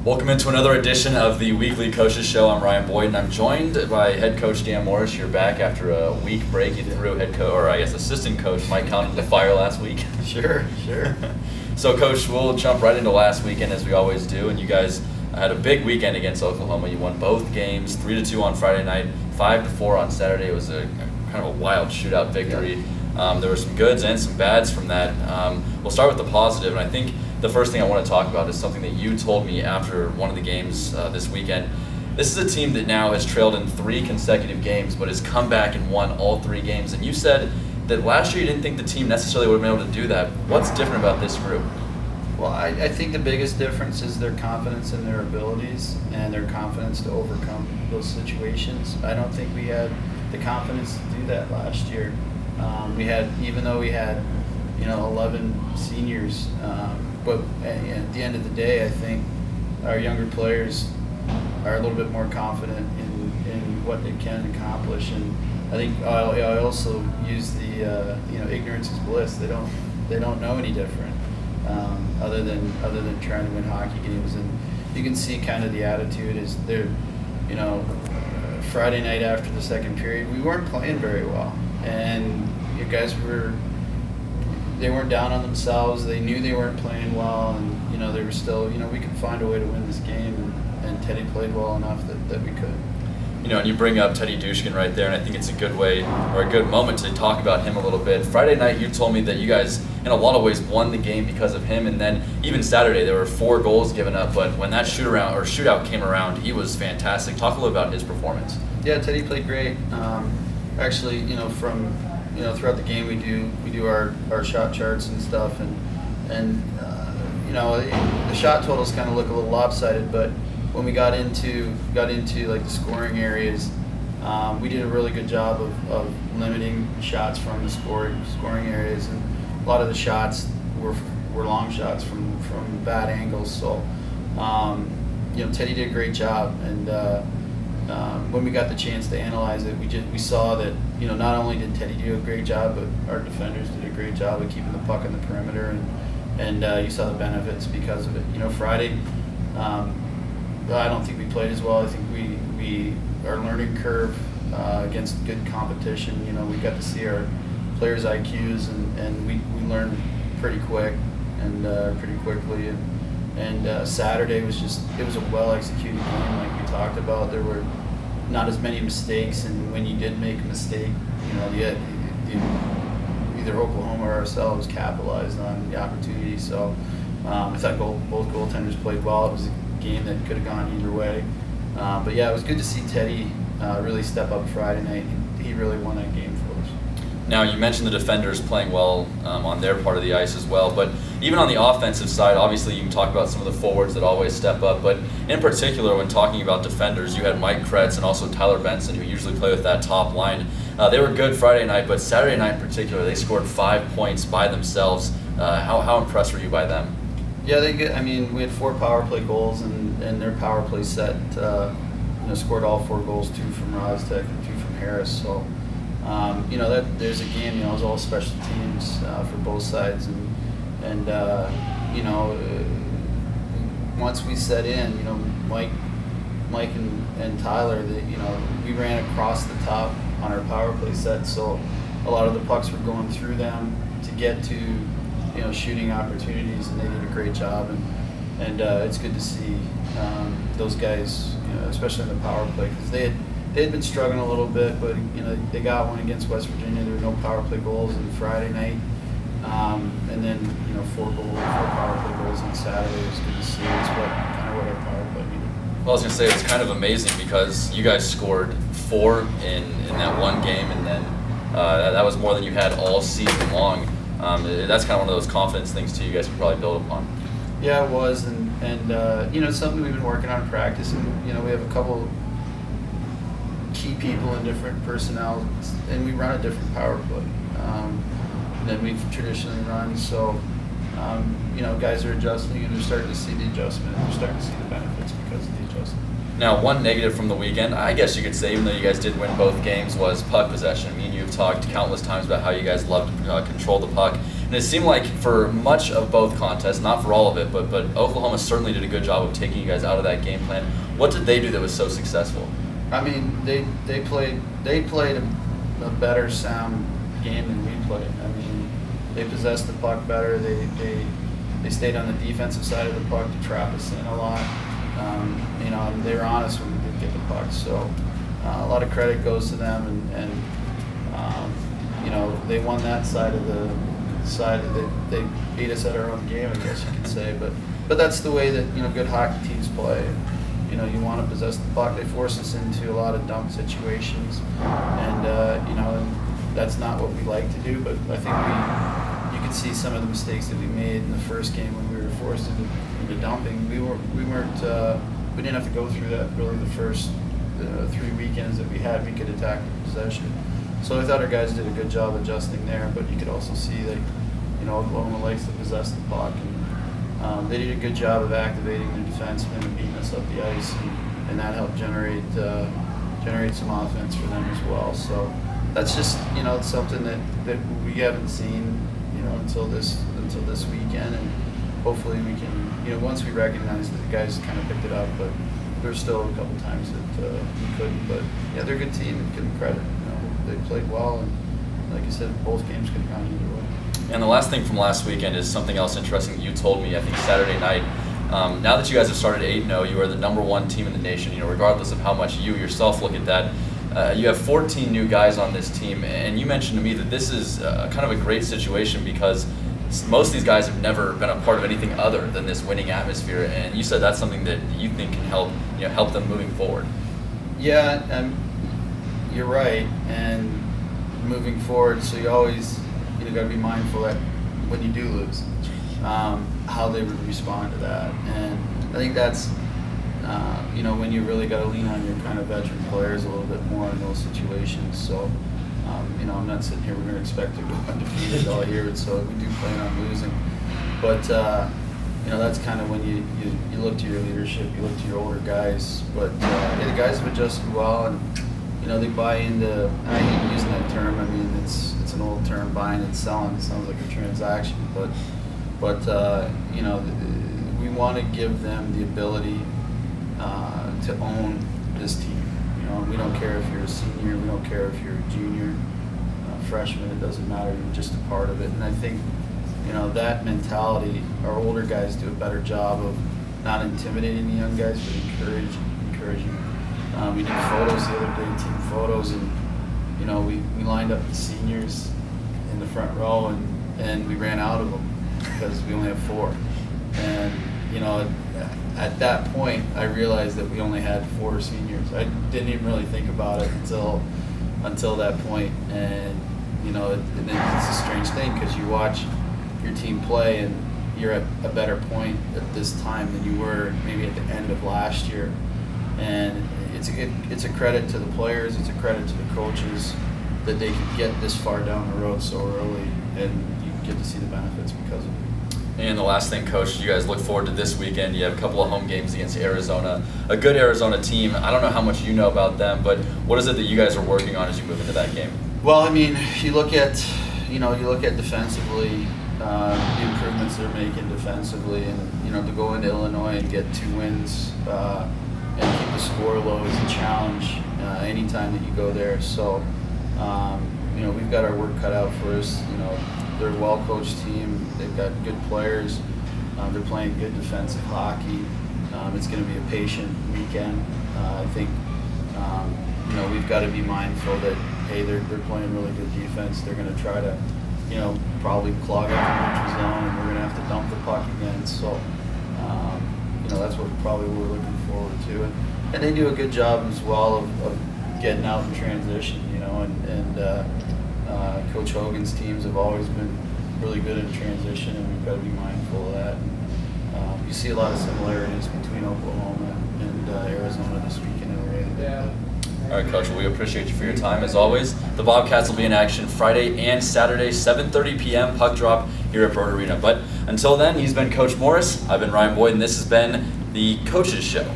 Welcome into another edition of the Weekly Coaches Show. I'm Ryan Boyd, and I'm joined by head coach Dan Morris. You're back after a week break. You didn't really head coach, or I guess assistant coach Mike Collins the fire last week. Sure. So, Coach, we'll jump right into last weekend as we always do. And you guys had a big weekend against Oklahoma. You won both games, 3-2 on Friday night, 5-4 on Saturday. It was a kind of a wild shootout victory. There were some goods and some bads from that. We'll start with the positive, and I think the first thing I want to talk about is something that you told me after one of the games this weekend. This is a team that now has trailed in 3 consecutive games, but has come back and won all 3 games. And you said that last year you didn't think the team necessarily would have been able to do that. What's different about this group? Well, I think the biggest difference is their confidence in their abilities and their confidence to overcome those situations. I don't think we had the confidence to do that last year. Even though we had 11 seniors, but at the end of the day, I think our younger players are a little bit more confident in what they can accomplish. And I think I also use the ignorance is bliss. They don't know any different other than trying to win hockey games. And you can see kind of the attitude is they're Friday night after the second period we weren't playing very well, and you guys they weren't down on themselves. They knew they weren't playing well, and they were still, we could find a way to win this game, and Teddy played well enough that we could. And you bring up Teddy Dushkin right there, and I think it's a good way or a good moment to talk about him a little bit. Friday night, you told me that you guys, in a lot of ways, won the game because of him, and then even Saturday, there were 4 goals given up, but when that shootout came around, he was fantastic. Talk a little about his performance. Yeah, Teddy played great. Actually, throughout the game, we do our shot charts and stuff, and the shot totals kind of look a little lopsided, but when we got into like the scoring areas, we did a really good job of limiting shots from the scoring areas, and a lot of the shots were long shots from bad angles. So Teddy did a great job, and when we got the chance to analyze it, we saw that not only did Teddy do a great job, but our defenders did a great job of keeping the puck in the perimeter, and you saw the benefits because of it. Friday, I don't think we played as well. I think we our learning curve against good competition. We got to see our players' IQs, and we learned pretty quick and pretty quickly. And Saturday was a well executed game, like we talked about. There were not as many mistakes, and when you did make a mistake, either Oklahoma or ourselves capitalized on the opportunity. So I thought both goaltenders played well. It was a game that could have gone either way. But yeah, it was good to see Teddy really step up Friday night. He really won that game for us. Now, you mentioned the defenders playing well on their part of the ice as well, but even on the offensive side, obviously you can talk about some of the forwards that always step up, but in particular when talking about defenders, you had Mike Kretz and also Tyler Benson, who usually play with that top line. They were good Friday night, but Saturday night in particular, they scored 5 points by themselves. How impressed were you by them? Yeah, we had 4 power play goals, and their power play set scored all 4 goals, 2 from Rostec and 2 from Harris. So that there's a game. It was all special teams for both sides, and once we set in, Mike and Tyler, we ran across the top on our power play set, so a lot of the pucks were going through them to get to shooting opportunities, and they did a great job, and it's good to see those guys, especially in the power play, because they had been struggling a little bit, but they got one against West Virginia. There were no power play goals on Friday night, and then 4 power play goals on Saturday. It was good to see. It's what our power play needed. Well, I was going to say, it was kind of amazing because you guys scored 4 in that one game, and then that was more than you had all season long. That's kind of one of those confidence things too you guys can probably build upon. Yeah, it was, and it's something we've been working on in practice, and we have a couple key people in different personnel, and we run a different power play than we've traditionally run. So guys are adjusting and they're starting to see the adjustment. They're starting to see the benefits because of the adjustment. Now, one negative from the weekend, I guess you could say, even though you guys did win both games, was puck possession. Me and you have talked countless times about how you guys love to control the puck. And it seemed like for much of both contests, not for all of it, but Oklahoma certainly did a good job of taking you guys out of that game plan. What did they do that was so successful? I mean, they played a better sound game than we played. I mean, they possessed the puck better. They stayed on the defensive side of the puck to trap us in a lot. And they were honest when we did get the puck. So a lot of credit goes to them, and they won that side of the side. They beat us at our own game, I guess you could say. But that's the way that good hockey teams play. You want to possess the puck. They force us into a lot of dump situations, and that's not what we like to do. But I think you could see some of the mistakes that we made in the first game when we were forced into dumping. We didn't have to go through that really the first 3 weekends that we had. We could attack the possession. So I thought our guys did a good job adjusting there. But you could also see that Oklahoma likes to possess the puck, and they did a good job of activating their defensemen and beating us up the ice, and that helped generate some offense for them as well. So that's just it's something that we haven't seen until this weekend, and hopefully we can once we recognize that the guys kind of picked it up, but there's still a couple times that we couldn't. But yeah, they're a good team, and give them credit. They played well, and like I said, both games could have gone either way. And the last thing from last weekend is something else interesting that you told me, I think Saturday night. Now that you guys have started 8-0, you are the #1 team in the nation, regardless of how much you yourself look at that. You have 14 new guys on this team, and you mentioned to me that this is kind of a great situation because most of these guys have never been a part of anything other than this winning atmosphere, and you said that's something that you think can help them moving forward. Yeah, you're right, and moving forward, so you always got to be mindful that when you do lose, how they would respond to that. And I think that's when you really got to lean on your kind of veteran players a little bit more in those situations. So I'm not sitting here, we're going to expect to go undefeated all year, so we do plan on losing. But that's kind of when you look to your leadership, you look to your older guys. But the guys have adjusted well, and they buy into, and I hate using that term. I mean, it's an old term, buying and selling. It sounds like a transaction, but we want to give them the ability to own this team. We don't care if you're a senior, we don't care if you're a junior, freshman. It doesn't matter. You're just a part of it. And I think that mentality, our older guys do a better job of not intimidating the young guys, but encouraging. We did photos the other day, team photos, and we lined up the seniors in the front row, and we ran out of them because we only have 4. And at that point, I realized that we only had 4 seniors. I didn't even really think about it until that point. And it's a strange thing because you watch your team play, and you're at a better point at this time than you were maybe at the end of last year. And it's a credit to the players, it's a credit to the coaches that they can get this far down the road so early, and you get to see the benefits because of it. And the last thing, Coach, you guys look forward to this weekend. You have a couple of home games against Arizona, a good Arizona team. I don't know how much you know about them, but what is it that you guys are working on as you move into that game? Well, I mean, you look at defensively, the improvements they're making defensively, and to go into Illinois and get 2 wins and keep the score low is a challenge anytime that you go there. So, we've got our work cut out for us. They're a well-coached team. They've got good players. They're playing good defensive hockey. It's going to be a patient weekend. I think, we've got to be mindful that, hey, they're playing really good defense. They're going to try to, probably clog up the neutral zone, and we're going to have to dump the puck again. So, that's what we're looking forward to. And they do a good job as well of getting out in transition, and Coach Hogan's teams have always been really good in transition, and we've got to be mindful of that. And, you see a lot of similarities between Oklahoma and Arizona this weekend in the way that they play. All right, Coach. Well, we appreciate you for your time as always. The Bobcats will be in action Friday and Saturday, 7:30 p.m. puck drop here at Broad Arena. But until then, he's been Coach Morris. I've been Ryan Boyd, and this has been the Coaches Show.